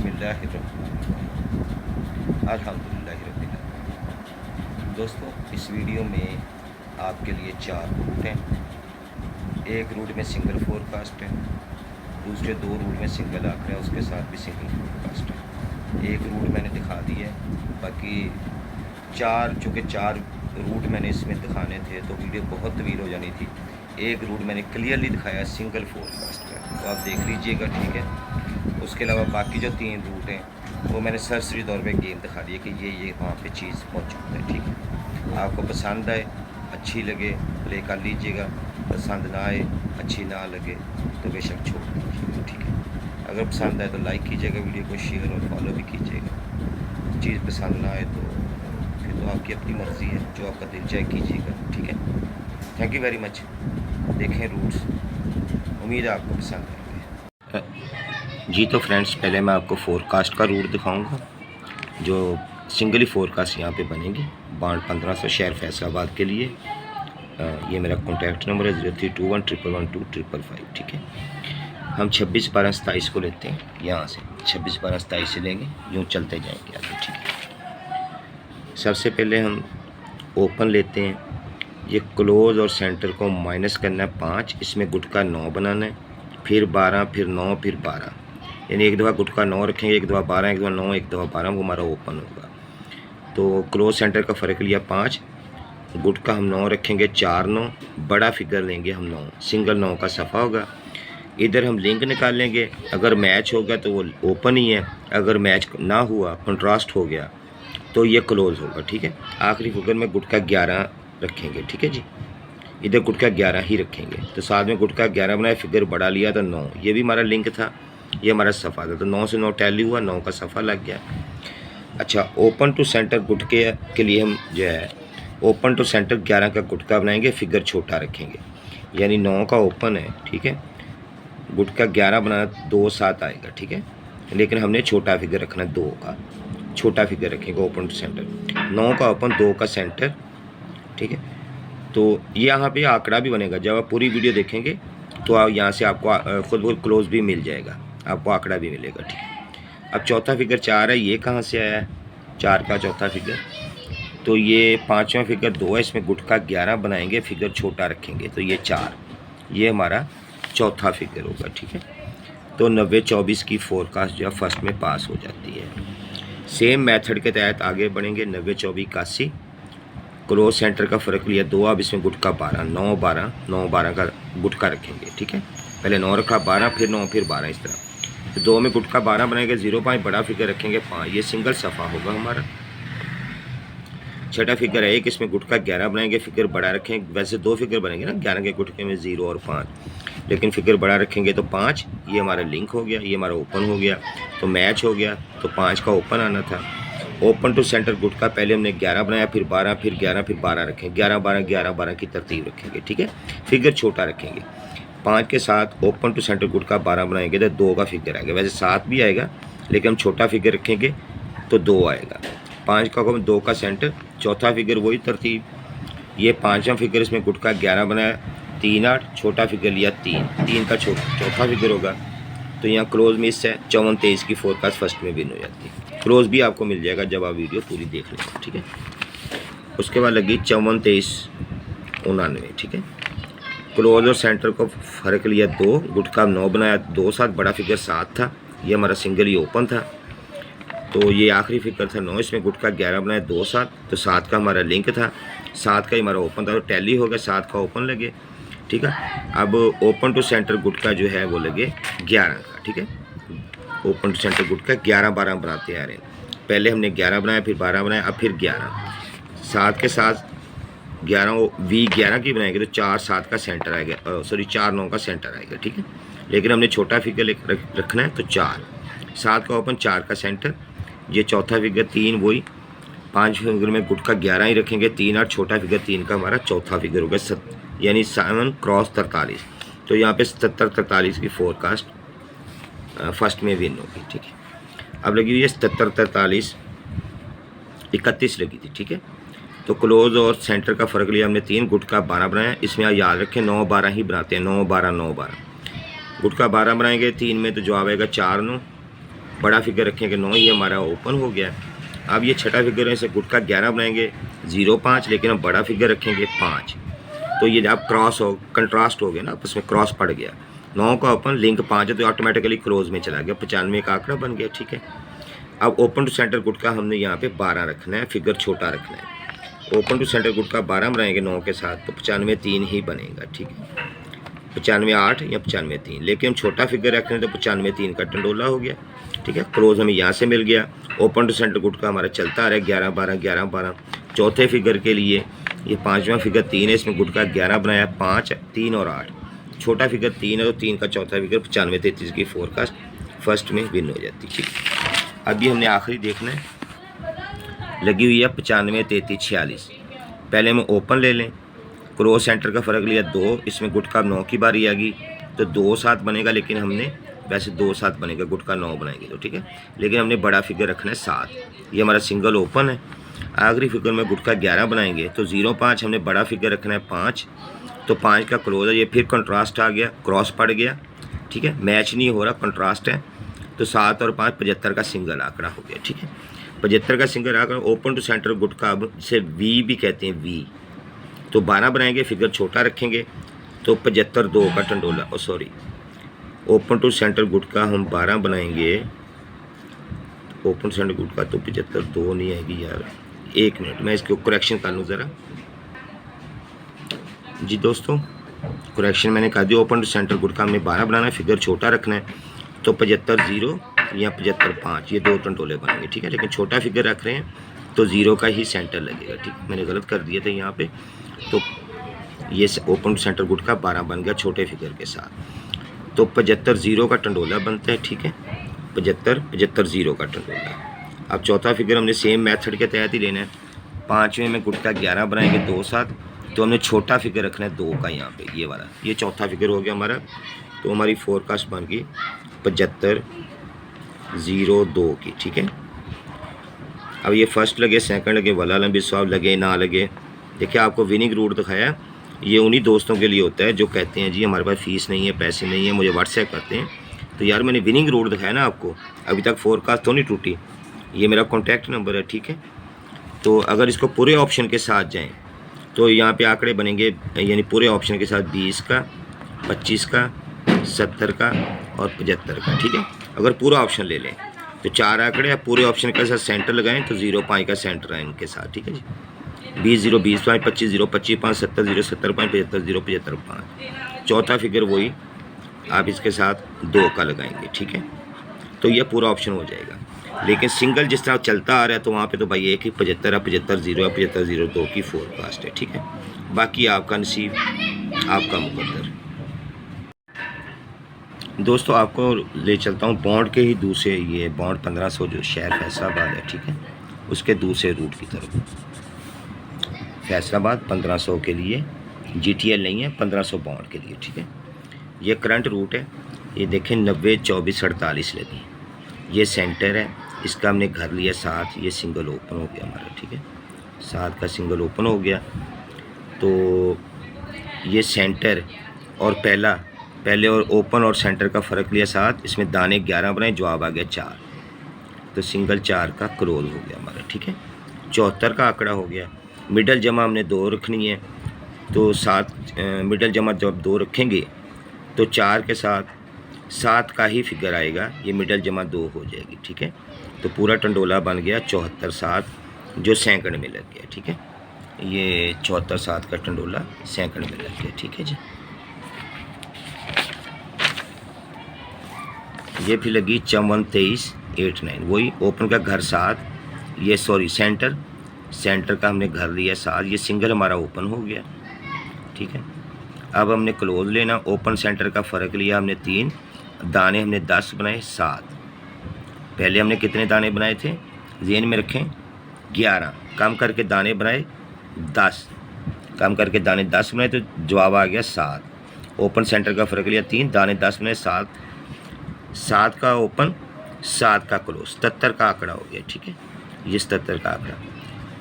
बिस्मिल्लाहिर्रहमानिर्रहीम अल्हम्दुलिल्लाहि रब्बिल आलमीन। दोस्तों, इस वीडियो में आपके लिए 4 रूट हैं। एक रूट में सिंगल फोरकास्ट है, दूसरे 2 रूट में सिंगल आंकड़ा है, उसके साथ भी सिंगल फोरकास्ट है। एक रूट मैंने दिखा दिया है, बाकी 4 चूँकि 4 रूट मैंने इसमें दिखाने थे तो वीडियो बहुत तवील हो जानी थी। एक रूट मैंने क्लियरली दिखाया सिंगल फोरकास्ट का, तो आप देख लीजिएगा, ठीक है। उसके अलावा बाकी जो 3 रूट हैं वो मैंने सरसरी तौर पे गेम दिखा दिया कि ये वहाँ पे चीज़ मौजूद है, ठीक है। आपको पसंद आए, अच्छी लगे प्ले कर लीजिएगा, पसंद ना आए, अच्छी ना लगे तो बेशक छोड़ दीजिएगा, ठीक है। अगर पसंद आए तो लाइक कीजिएगा, वीडियो को शेयर और फॉलो भी कीजिएगा। चीज़ पसंद ना आए तो फिर तो आपकी अपनी मर्ज़ी है, जो आपका दिल चाहे कीजिएगा, ठीक है। Thank you very much. देखें रूट्स, उम्मीद है आपको पसंद आएंगे। जी तो फ्रेंड्स, पहले मैं आपको फोरकास्ट का रूट दिखाऊंगा, जो सिंगली फोरकास्ट यहाँ पे बनेगी। बांड 1500 शहर फैसलाबाद के लिए। ये मेरा कॉन्टैक्ट नंबर है 0321111255, ठीक है। हम 26/12/27 को लेते हैं, यहाँ से 26/12/27 से लेंगे, यूँ चलते जाएंगे आगे, ठीक है। सबसे पहले हम ओपन लेते हैं। ये क्लोज और सेंटर को माइनस करना है 5, इसमें गुटका 9 बनाना है, फिर 12, फिर 9, फिर 12, यानी एक दफ़ा गुटका 9 रखेंगे, एक दफ़ा 12, एक दफ़ा 9, एक दफ़ा 12, वो हमारा ओपन होगा। तो क्लोज सेंटर का फ़र्क लिया 5, गुटका हम 9 रखेंगे, 4 9, बड़ा फिगर लेंगे हम 9, सिंगल 9 का सफ़ा होगा। इधर हम लिंक निकाल लेंगे, अगर मैच होगा तो वो ओपन ही है, अगर मैच ना हुआ, कंट्रास्ट हो गया, तो ये क्लोज होगा, ठीक है। आखिरी फिगर में गुटका 11 रखेंगे, ठीक है जी। इधर गुटका 11 ही रखेंगे, तो साथ में गुटका 11 बनाए, फिगर बड़ा लिया तो 9, ये भी हमारा लिंक था, ये हमारा सफ़ा था, तो 9 से 9 टैली हुआ, 9 का सफ़ा लग गया। अच्छा, ओपन टू सेंटर गुटके के लिए हम जो है ओपन टू सेंटर 11 का गुटका बनाएंगे, फिगर छोटा रखेंगे, यानी 9 का ओपन है, ठीक है। गुटका 11 बनाना 2 7 आएगा, ठीक है, लेकिन हमने छोटा फिगर रखना 2 का, छोटा फिगर रखेंगे ओपन टू सेंटर। 9 का ओपन, 2 का सेंटर, ठीक है। तो यहाँ पे आंकड़ा भी बनेगा, जब आप पूरी वीडियो देखेंगे तो आप यहाँ से आपको खुद ब क्लोज भी मिल जाएगा, आपको आंकड़ा भी मिलेगा, ठीक है। अब चौथा फिगर 4 है, ये कहाँ से आया है 4 का चौथा फिगर? तो ये 5वां फिगर 2 है, इसमें गुटका 11 बनाएंगे, फिगर छोटा रखेंगे, तो ये 4, ये हमारा चौथा फिगर होगा, ठीक है। तो 90-24 की फोरकास्ट जो है फर्स्ट में पास हो जाती है। सेम मेथड के तहत आगे बढ़ेंगे। 90-24-81, क्लोज सेंटर का फ़र्क लिया 2, अब इसमें गुटका 12, 9-12, 9-12 का गुटका रखेंगे, ठीक है। पहले 9 रखा, 12, फिर 9, फिर 12, इस तरह। तो 2 में गुटका 12 बनाएंगे, 0.5 बड़ा फिगर रखेंगे 5, ये सिंगल सफ़ा होगा हमारा। छठा फिगर है 1, इसमें गुटका 11 बनाएंगे, फिगर बड़ा रखेंगे। वैसे 2 फिगर बनेंगे ना 11 के गुटके में, 0 और 5, लेकिन फिगर बड़ा रखेंगे तो 5, ये हमारा लिंक हो गया, ये हमारा ओपन हो गया, तो मैच हो गया, तो 5 का ओपन आना था। ओपन टू सेंटर गुटका पहले हमने 11 बनाया, फिर 12, फिर 11, फिर 12 रखेंगे, 11-12, 11-12 की तरतीब रखेंगे, ठीक है। फिगर छोटा रखेंगे, 5 के साथ ओपन टू सेंटर गुटका 12 बनाएंगे तो 2 का फिगर आएगा, वैसे 7 भी आएगा, लेकिन हम छोटा फिगर रखेंगे तो 2 आएगा। 5 का ओपन, 2 का सेंटर, चौथा फिगर वही तरतीब, ये 5वां फिगर, इसमें गुटका 11 बनाया, 3-8, छोटा फिगर लिया 3, 3 का चौथा फिगर होगा, तो यहाँ क्लोज मिस है। 54-23 की फोरकास्ट फर्स्ट में विन हो जाती है। क्लोज भी आपको मिल जाएगा जब आप वीडियो पूरी देख लेंगे, ठीक है। उसके बाद लगी 54-23-99, ठीक है। क्लोज और सेंटर को फ़र्क लिया 2, गुटका 9 बनाया, 2 7, बड़ा फिगर 7 था, ये हमारा सिंगल ही ओपन था, तो ये आखिरी फिगर था 9, इसमें गुटका 11 बनाया, 2 7, तो 7 का हमारा लिंक था, 7 का ही हमारा ओपन था, तो टैली हो गया, 7 का ओपन लगे, ठीक है। अब ओपन टू सेंटर गुटका जो है वो लगे 11 का, ठीक है। ओपन टू सेंटर गुटका 11-12 बनाते आ रहे हैं, पहले हमने 11 बनाया, फिर 12 बनाया, अब फिर 11, 7 के साथ 11 V11 की बनाएंगे तो 4-7 का सेंटर आएगा, सॉरी 4-9 का सेंटर आएगा, ठीक है। लेकिन हमने छोटा फिगर रखना है, तो 4, 7 का ओपन, 4 का सेंटर, ये चौथा फिगर 3, वही 5 फिगर में गुटका 11 ही रखेंगे, 3-8, छोटा फिगर 3 का हमारा चौथा फिगर होगा, यानी 7 क्रॉस 43, तो यहाँ पे 77-43 की फोरकास्ट फर्स्ट में विन होगी, ठीक है। अब लगी हुई है 77-43-31 लगी थी, ठीक है। तो क्लोज और सेंटर का फ़र्क लिया हमने 3, गुटका 12 बनाया, इसमें आप याद रखें 9-12 ही बनाते हैं, 9-12 9-12, गुटका 12 बनाएंगे 3 में, तो जवाब आएगा 4-9, बड़ा फिगर रखेंगे 9, ये हमारा ओपन हो गया। अब ये छठा फिगर है, इसे गुटका 11 बनाएंगे 0 5, लेकिन हम बड़ा फिगर रखेंगे 5। तो ये जब क्रॉस हो कंट्रास्ट हो गया ना, आपस में क्रॉस पड़ गया। 9 का ओपन लिंक 5 है तो ऑटोमेटिकली क्लोज में चला गया, 95 का आंकड़ा बन गया। ठीक है, अब ओपन टू सेंटर गुटका हमने यहाँ पे 12 रखना है, फिगर छोटा रखना है। ओपन टू सेंटर गुटका 12 बनाएंगे 9 के साथ तो 95 3 ही बनेगा। ठीक है, 95 8 या 95 3, लेकिन हम छोटा फिगर रख रहे हैं तो 95 3 का टंडोला हो गया। ठीक है, क्लोज हमें यहाँ से मिल गया। ओपन टू सेंटर गुटका हमारा चलता आ रहा है 11 12 11 12। चौथे फिगर के लिए ये पाँचवा फिगर 3 है, इसमें गुटका 11 बनाया, 5 3 और 8। छोटा फिगर 3 है तो 3 का चौथा फिगर 95 33 की फोरकास्ट फर्स्ट में विन हो जाती। ठीक, अभी हमने आखिरी देखना है, लगी हुई है 95 33 46। पहले हम ओपन ले लें, क्रॉस सेंटर का फ़र्क लिया 2, इसमें गुटका 9 की बारी आ गई तो 2 7 बनेगा, लेकिन हमने वैसे 2 7 बनेगा, गुटका 9 बनाएंगे तो। ठीक है, लेकिन हमने बड़ा फिगर रखना है 7। ये हमारा सिंगल ओपन है। आखिरी फिगर में गुटका 11 बनाएंगे तो 0 5, हमने बड़ा फिगर रखना है 5, तो 5 का क्लोज है। ये फिर कंट्रास्ट आ गया, क्रॉस पड़ गया। ठीक है, मैच नहीं हो रहा, कंट्रास्ट है, तो 7 और 5 75 का सिंगल आंकड़ा हो गया। ठीक है, 75 का सिंगल आंकड़ा। ओपन टू सेंटर गुटका, अब इसे वी भी कहते हैं, वी। तो 12 बनाएंगे, फिगर छोटा रखेंगे तो 75 2 का टंडोला, सॉरी, ओपन टू सेंटर गुटका हम 12 बनाएंगे, ओपन सेंटर गुटका तो 75 2 नहीं आएगी यार, 1 मिनट मैं इसको करेक्शन कर लूँ ज़रा। जी दोस्तों, करेक्शन मैंने कर दिया। ओपन टू सेंटर गुटका हमने 12 बनाना है, फिगर छोटा रखना है, तो 75 0 या 75 5, ये 2 टंडोले बनेंगे। ठीक है, लेकिन छोटा फिगर रख रहे हैं तो 0 का ही सेंटर लगेगा। ठीक है, मैंने गलत कर दिया था यहाँ पे, तो ये ओपन टू सेंटर गुटका 12 बन गया छोटे फिगर के साथ, तो 75 0 का टंडोला बनता है। ठीक है, 75 0 का टंडोला। अब चौथा फिगर हमने सेम मेथड के तहत ही लेना है। 5वें में गुटका 11 बनाएंगे 2 7, तो हमने छोटा फिगर रखना है 2 का, यहाँ पे ये वाला, ये चौथा फिगर हो गया हमारा। तो हमारी फोरकास्ट बन गई 75 0 2 की। ठीक है, अब ये फर्स्ट लगे, सेकंड लगे, वाला लंबी स्वाब लगे ना लगे। देखिए, आपको विनिंग रूट दिखाया, ये उन्हीं दोस्तों के लिए होता है जो कहते हैं जी हमारे पास फ़ीस नहीं है, पैसे नहीं है, मुझे व्हाट्सएप करते हैं। तो यार मैंने विनिंग रूट दिखाया ना आपको, अभी तक फोरकास्ट तो नहीं टूटी। ये मेरा कॉन्टैक्ट नंबर है। ठीक है, तो अगर इसको पूरे ऑप्शन के साथ जाएं तो यहाँ पे आंकड़े बनेंगे, यानी पूरे ऑप्शन के साथ 20 का 25 का 70 का और 75 का। ठीक है, अगर पूरा ऑप्शन ले लें तो 4 आंकड़े, आप पूरे ऑप्शन के साथ सेंटर लगाएं तो 0 5 का सेंटर है इनके साथ। ठीक है जी, 20 0 20 5 25 0 25 5 70 0 70 5 75 0 75 5। चौथा फिगर वही आप इसके साथ 2 का लगाएंगे। ठीक है, तो ये पूरा ऑप्शन हो जाएगा। लेकिन सिंगल जिस तरह चलता आ रहा है तो वहाँ पे तो भाई एक ही 75 है, 75 0 है, 75 0 2 की फोरकास्ट है। ठीक है, बाकी आपका नसीब, आपका मुकद्दर। दोस्तों, आपको ले चलता हूँ बॉन्ड के ही दूसरे, ये बॉन्ड 1500 जो शहर फैसलाबाद है, ठीक है, उसके दूसरे रूट की तरफ। फैसलाबाद 1500 के लिए GTL नहीं है, 1500 बॉन्ड के लिए। ठीक है, ये करंट रूट है। ये देखें 90 24 48 लगी, ये सेंटर है, इसका हमने घर लिया 7, ये सिंगल ओपन हो गया हमारा। ठीक है, 7 का सिंगल ओपन हो गया, तो ये सेंटर और पहले और ओपन और सेंटर का फ़र्क लिया 7, इसमें दाने 11 बनाए, जवाब आ गया 4, तो सिंगल 4 का क्लोज हो गया हमारा। ठीक है, 74 का आंकड़ा हो गया। मिडल जमा हमने 2 रखनी है, तो 7 मिडल जमा जब 2 रखेंगे तो 4 के साथ 7 का ही फिगर आएगा, ये मिडल जमा 2 हो जाएगी। ठीक है, तो पूरा टंडोला बन गया 74 7 जो सेकंड में लग गया। ठीक है, ये 74 7 का टंडोला सेकंड में लग गया। ठीक है जी, ये फिर लगी 54 23 8 9, वही ओपन का घर 7, ये सॉरी सेंटर का हमने घर लिया 7, ये सिंगल हमारा ओपन हो गया। ठीक है, अब हमने क्लोज लेना, ओपन सेंटर का फ़र्क लिया हमने 3, दाने हमने 10 बनाए 7। पहले हमने कितने दाने बनाए थे, ज़हन में रखें, 11, कम करके दाने बनाए 10, कम करके दाने 10 बनाए तो जवाब आ गया 7। ओपन सेंटर का फ़र्क लिया 3, दाने 10 बनाए 7 का ओपन 7 का क्लोज, 77 का आंकड़ा हो गया। ठीक है, ये 77 का आंकड़ा।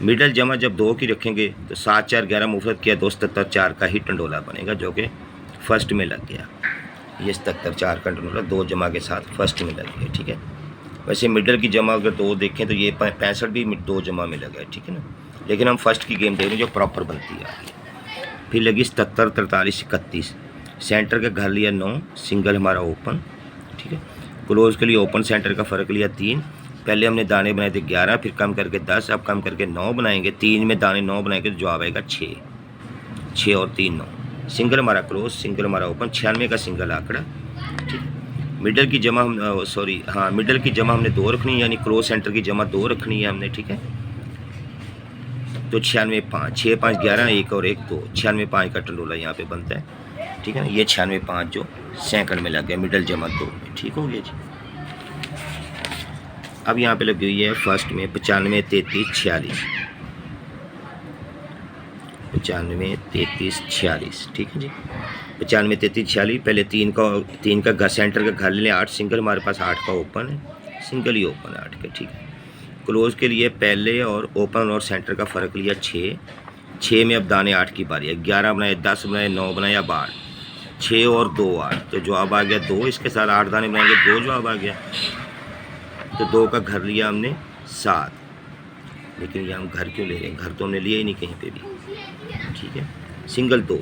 मिडल जमा जब 2 की रखेंगे तो 7 4 11 मुफरत किया, 2 77 4 का ही टंडोला बनेगा, जो कि फर्स्ट में लग गया। ये 77 4 का टंडोला 2 जमा के साथ फर्स्ट में लग गया। ठीक है, वैसे मिडल की जमा अगर 2 देखें तो ये 65 भी 2 जमा में लगा है, ठीक है ना। लेकिन हम फर्स्ट की गेम देख रहे हैं जो प्रॉपर बनती है। फिर लगी 77, 43, 31। सेंटर का घर लिया 9, सिंगल हमारा ओपन, ठीक है। क्लोज के लिए ओपन सेंटर का फ़र्क लिया 3। पहले हमने दाने बनाए थे 11, फिर कम करके 10, अब कम करके 9 बनाएंगे। 3 में दाने 9 बनाएंगे तो जवाब आएगा 6। 6 और 3 9। सिंगल हमारा क्लोज, सिंगल हमारा ओपन, 96 का सिंगल आंकड़ा, ठीक है। मिडल की जमा मिडल की जमा हमने 2 रखनी है, यानी क्लोज सेंटर की जमा 2 रखनी है हमने, ठीक है। तो 96 5, 6 5 11, 1 और 1 2, 96 5 का टंडोला यहाँ पे बनता है, ठीक है ना। ये 96 5 जो सेकंड में लग गया, मिडल जमा 2 में, ठीक हो गया जी। अब यहाँ पे लगी हुई है फर्स्ट में 95 33 46, 95 33 46, ठीक है जी। 95 33 46। पहले 3 का घर, सेंटर का घर ले लें 8, सिंगल हमारे पास 8 का ओपन है, सिंगल ही ओपन है 8 का, ठीक है। क्लोज के लिए पहले और ओपन और सेंटर का फ़र्क लिया 6। 6 में अब दाने 8 की बारी है, 11 बनाए, 10 बनाए, 9 बनाए, अब 8, 6 और 2 8, तो जवाब आ गया 2। इसके साथ 8 दाने बनाएंगे, 2 जवाब आ गया। तो 2 का घर लिया हमने 7, लेकिन ये हम घर क्यों ले रहे हैं, घर तो हमने लिया ही नहीं कहीं पे भी, ठीक है। सिंगल 2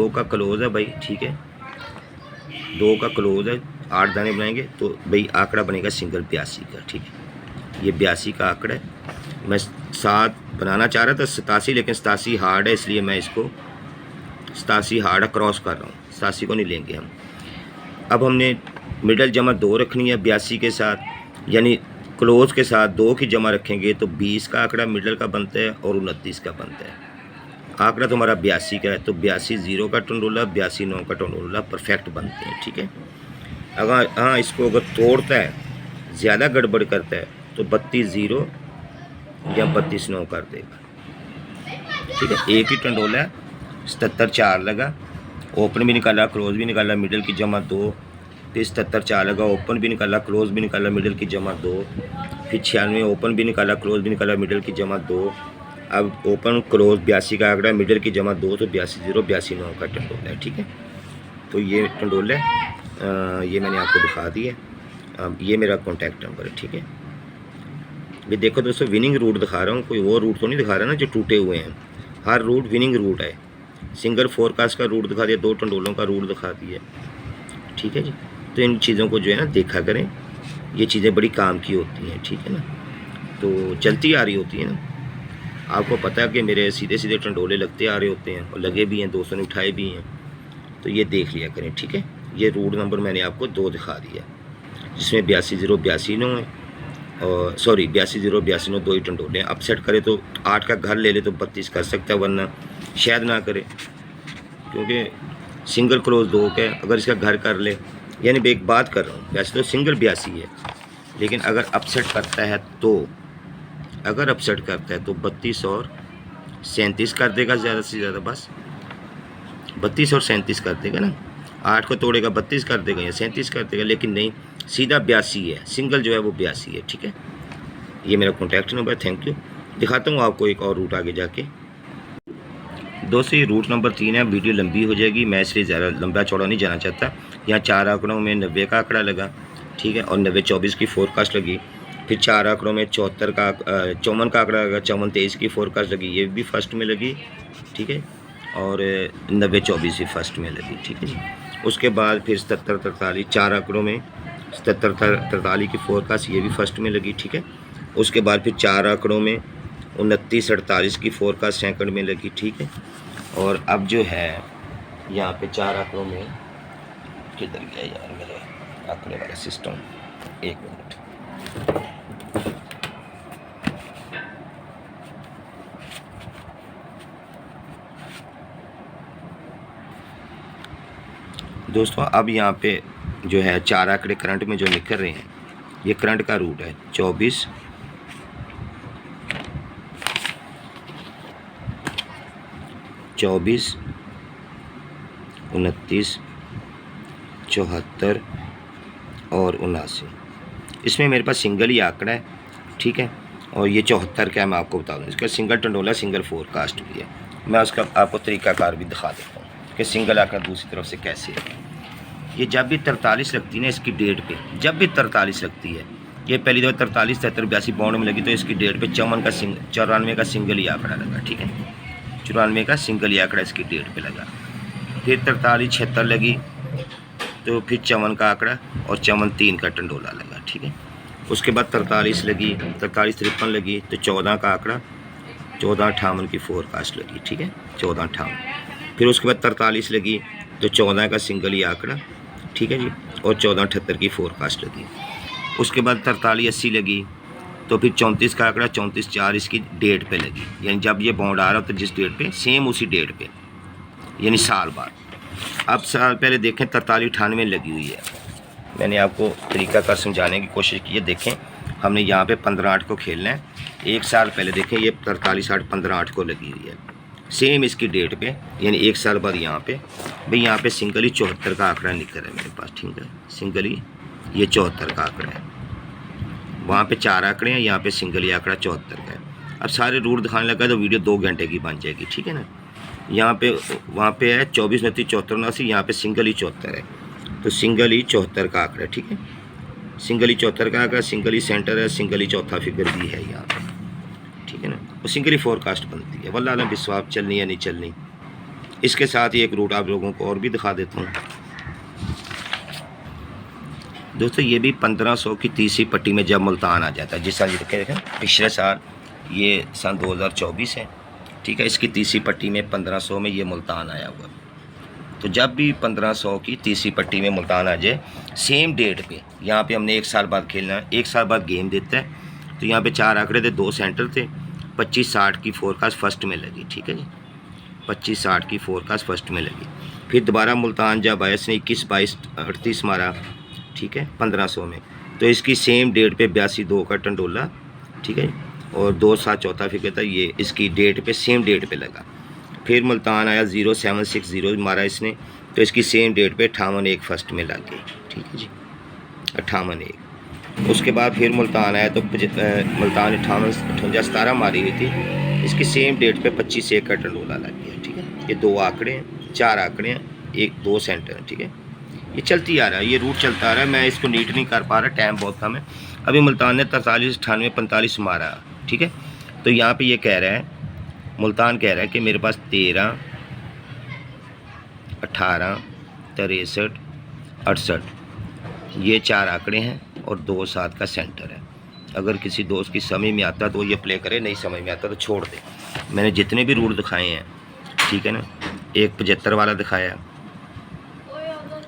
का क्लोज है भाई, ठीक है। 2 का क्लोज है, 8 दाने बनाएंगे तो भाई आंकड़ा बनेगा सिंगल 82 का, ठीक है। ये 82 का आंकड़ा है। मैं 7 बनाना चाह रहा था 87, लेकिन 87 हार्ड है, इसलिए मैं इसको 87 हार्ड क्रॉस कर रहा हूँ, 87 को नहीं लेंगे हम। अब हमने मिडल जमा 2 रखनी है 82 के साथ, यानी क्लोज के साथ 2 की जमा रखेंगे तो 20 का आंकड़ा मिडल का बनता है और 29 का बनता है। आंकड़ा तो हमारा 82 का है, तो 82 0 का टंडोला, 82 9 का टंडोला परफेक्ट बनते हैं, ठीक है। अगर हाँ इसको अगर तोड़ता है, ज़्यादा गड़बड़ करता है तो 32 0 या 32 9 कर देगा, ठीक है। एक ही टंडोला है, 77 4 लगा, ओपन भी निकाला, क्लोज भी निकाला, मिडल की जमा 2, फिर 77 4 लगा, ओपन भी निकाला, क्लोज भी निकाला, मिडल की जमा 2, फिर 96 ओपन भी निकाला, क्लोज भी निकाला, मिडल की जमा 2। अब ओपन क्लोज 82 का आंकड़ा, मिडल की जमा 2, तो 82 0 82 9 का टंडोला है, ठीक है। तो ये टंडोला ये मैंने आपको दिखा दिया। अब ये मेरा कॉन्टैक्ट नंबर है, ठीक है। ये देखो दोस्तों, विनिंग रूट दिखा रहा हूँ, कोई वो रूट तो नहीं दिखा रहा ना जो टूटे हुए हैं। हर रूट विनिंग रूट है। सिंगल फोरकास्ट का रूट दिखा दिया, 2 टंडोलों का रूट दिखा दिया, ठीक है जी। तो इन चीज़ों को जो है ना देखा करें, ये चीज़ें बड़ी काम की होती हैं, ठीक है ना। तो चलती आ रही होती है ना, आपको पता है कि मेरे सीधे सीधे टंडोले लगते आ रहे होते हैं और लगे भी हैं, दोस्तों ने उठाए भी हैं, तो ये देख लिया करें, ठीक है। ये रूट नंबर मैंने आपको 2 दिखा दिया, जिसमें 82 0 82 9 है, और सॉरी 82 0 82 9 2 ही टंडोले हैं। अपसेट करे तो 8 का घर ले ले तो 32 कर सकता है, वरना शायद ना करे, क्योंकि सिंगल क्लोज 2 का है। अगर इसका घर कर ले, यानी मैं एक बात कर रहा हूँ, वैसे तो सिंगल 82 है, लेकिन अगर अपसेट करता है तो 32 और 37 कर देगा, ज़्यादा से ज़्यादा बस 32 और 37 कर देगा ना। 8 को तोड़ेगा 32 कर देगा या 37 कर देगा, लेकिन नहीं, सीधा 82 है, सिंगल जो है वो 82 है, ठीक है। ये मेरा कॉन्टैक्ट नंबर है, थैंक यू। दिखाता हूँ आपको एक और रूट आगे जाके। दोस्तों ये रूट नंबर 3 है, वीडियो लंबी हो जाएगी, मैं इसलिए ज़्यादा लंबा चौड़ा नहीं जाना चाहता। यहाँ 4 आंकड़ों में 90 का आंकड़ा लगा, ठीक है, और 90 24 की फोरकास्ट लगी। फिर 4 आंकड़ों में 54 का 54 का आंकड़ा लगा, 54 23 की फोरकास्ट लगी, ये भी फर्स्ट में लगी, ठीक है, और 90 24 भी फर्स्ट में लगी, ठीक है जी। उसके बाद फिर 77 43 4 आंकड़ों में 77 43 की फोरकास्ट, ये भी फर्स्ट में लगी, ठीक है। उसके बाद फिर 4 आंकड़ों में 29 48 की फोरकास्ट सेकंड में लगी, ठीक है। और अब जो है यहाँ पे 4 आंकड़ों में किधर गया यार मेरे आंकड़े वाला सिस्टम, 1 मिनट। दोस्तों अब यहाँ पे जो है 4 आंकड़े करंट में जो निकल रहे हैं, ये करंट का रूट है 24 29 74 और 79। इसमें मेरे पास सिंगल ही आंकड़ा है, ठीक है। और ये 74 का है, मैं आपको बता दूँ, इसका सिंगल टंडोला सिंगल फोरकास्ट भी है। मैं उसका आपको तरीकाकार भी दिखा देता हूँ कि सिंगल आंकड़ा दूसरी तरफ से कैसे है। ये जब भी 43 लगती है ना इसकी डेट पे, जब भी 43 लगती है ये पहली दफ़ा 43, 73, 82 बाउंड में लगी तो इसकी डेट पे 94 का सिंगल ही आंकड़ा लगा, ठीक है। 94 का सिंगल ही आंकड़ा इसकी डेट पे लगा। फिर 43, 76 लगी तो फिर 54 का आंकड़ा और 54, 3 का टंडोला लगा, ठीक है। उसके बाद 43 लगी, 43, 53 लगी तो 14 का आंकड़ा, 14, 58 की फोरकास्ट लगी, ठीक है, 14, 58। फिर उसके बाद 43 लगी तो 14 का सिंगल ही आंकड़ा, ठीक है जी, और 14, 78 की फोरकास्ट लगी। उसके बाद 43, 80 लगी तो फिर 34 का आंकड़ा, 34, 4 इसकी डेट पे लगी, यानी जब ये बाउंड आ रहा हो तो जिस डेट पे सेम उसी डेट पे, यानी साल बाद। अब साल पहले देखें 43, 98 लगी हुई है। मैंने आपको तरीकाकार समझाने की कोशिश की है। देखें हमने यहाँ पे 15-8 को खेलना है। एक साल पहले देखें ये 43, 8, 15-8 को लगी हुई है सेम इसकी डेट पे, यानी एक साल बाद यहाँ पे भाई यहाँ पे सिंगली 74 का आंकड़ा निकल रहा है मेरे पास, ठीक है। सिंगली ये 74 का आंकड़ा है, वहाँ पे 4 आंकड़े हैं, यहाँ पे सिंगली आंकड़ा 74 का है। अब सारे रूट दिखाने लगा तो वीडियो 2 घंटे की बन जाएगी, ठीक है ना। यहाँ पे वहाँ पे है 24, 29, 74, 79, यहाँ पे सिंगल ही 74 है, तो सिंगल ही 74 का आंकड़ा, ठीक है। सिंगल ही 74 का आंकड़ा, सिंगल ही सेंटर है, सिंगल ही चौथा फिगर भी है यहाँ पे, ठीक है ना। वो सिंगल ही फोरकास्ट बनती है। वल्लाह आलम विश्वास चलनी या नहीं चलनी। इसके साथ ही एक रूट आप लोगों को और भी दिखा देता हूँ दोस्तों। ये भी 1500 की तीसरी पट्टी में जब मुल्तान आ जाता है, जिस साल ये देखें पिछले साल, ये सन 2024 है, ठीक है। इसकी तीसरी पट्टी में 1500 में ये मुल्तान आया हुआ। तो जब भी 1500 की तीसरी पट्टी में मुल्तान आ जाए सेम डेट पे, यहाँ पे हमने एक साल बाद खेलना है, एक साल बाद गेम देता है। तो यहाँ पे 4 आंकड़े थे, 2 सेंटर थे, 25, 60 की फोरकास्ट फर्स्ट में लगी, ठीक है जी। 25, 60 की फोरकास्ट फर्स्ट में लगी। फिर दोबारा मुल्तान जब आया इसने 21, 22, 38 मारा, ठीक है, 1500 में, तो इसकी सेम डेट पे 82, 2 का टंडोला, ठीक है, और 2, 7 चौथा फिगर था, ये इसकी डेट पे सेम डेट पे लगा। फिर मुल्तान आया 0760 मारा इसने, तो इसकी सेम डेट पे 58, 1 फर्स्ट में लग गई, ठीक है जी, 58, 1। उसके बाद फिर मुल्तान आया तो मुल्तान 58, 58, 17 मारी हुई थी, इसकी सेम डेट पे 25, 1 का टंडोला लग गया, ठीक है। ये 2 आंकड़े हैं, 4 आंकड़े हैं, 1, 2 सेंटर हैं, ठीक है। ये चलती आ रहा है, ये रूट चलता आ रहा है। मैं इसको नीट नहीं कर पा रहा, टाइम बहुत कम है। अभी मुल्तान ने 43, 98, 45 मारा, ठीक है। तो यहाँ पे ये कह रहा है, मुल्तान कह रहा है कि मेरे पास 13, 18, 63, 68 ये 4 आंकड़े हैं और 2, 7 का सेंटर है। अगर किसी दोस्त की समझ में आता तो ये प्ले करे, नहीं समझ में आता तो छोड़ दे। मैंने जितने भी रूट दिखाए हैं, ठीक है ना, एक 75 वाला दिखाया,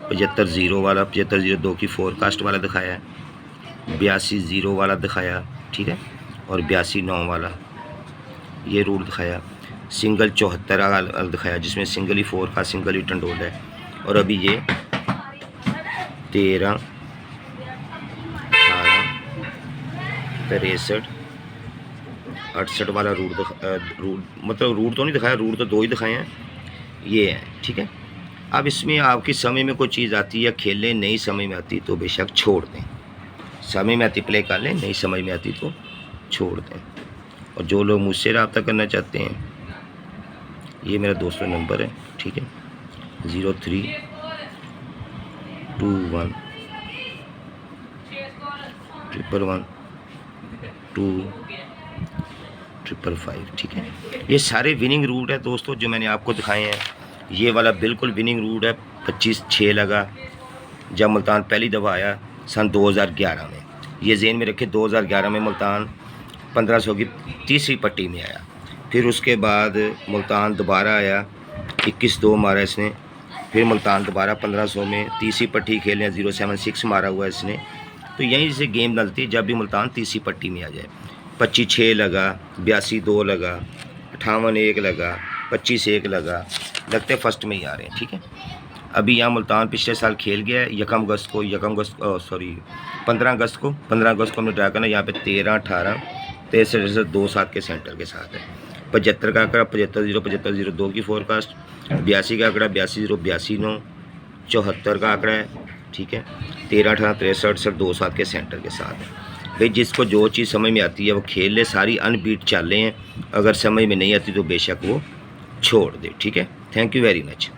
75, 0 वाला, 75, 0, 2 की फोरकास्ट वाला दिखाया, 82, 0 वाला दिखाया, ठीक है, और 82, 9 वाला ये रूट दिखाया। सिंगल 74 वाला दिखाया जिसमें सिंगल ही 4 का सिंगल ही टंडोल है। और अभी ये 13, 18, 63, 68 वाला रूट मतलब रूट तो नहीं दिखाया, रूट तो 2 ही दिखाए हैं, ये है, ठीक है। अब इसमें आपकी समझ में कोई चीज़ आती है खेलने, नहीं समझ में आती तो बेशक छोड़ दें। समझ में आती प्ले कर लें, नहीं समझ में आती तो छोड़ दें। और जो लोग मुझसे रब्ता करना चाहते हैं, ये मेरा दोस्त का नंबर है, ठीक है, 0321 111 255, ठीक है। ये सारे विनिंग रूट है दोस्तों जो मैंने आपको दिखाए हैं। ये वाला बिल्कुल विनिंग रूट है। 25, 6 लगा जब मुल्तान पहली दफ़ा आया सन 2011 में। ये ज़हन में रखे, 2011 में मुल्तान 1500 की तीसरी पट्टी में आया। फिर उसके बाद मुल्तान दोबारा आया, 21, 2 मारा इसने। फिर मुल्तान दोबारा 1500 में तीसरी पट्टी खेले, 076 मारा हुआ इसने। तो यहीं से गेम डलती है जब भी मुल्तान तीसरी पट्टी में आ जाए। 25, 6 लगा, 82, 2 लगा, 58, 1 लगा, 25, 1 लगा, लगते फर्स्ट में ही आ रहे हैं, ठीक है। अभी यहाँ मुल्तान पिछले साल खेल गया है 15 अगस्त को 15 अगस्त को हमने ड्रा करना। यहाँ पे 13, 18, 63, 2, 7 के सेंटर के साथ है। 75 का आंकड़ा, 75, 0, 75, 0, 2 की फोरकास्ट। 82 का आंकड़ा, 82, 0, 82, 9, 74 का आंकड़ा है, ठीक है। 13, 18, 63, 68, 2, 7 के सेंटर के साथ है। भाई जिसको जो चीज़ समझ में आती है वो खेल ले, सारी अनबीट चाल रहे हैं। अगर समझ में नहीं आती तो बेशक वो छोड़ दे, ठीक है। Thank you very much.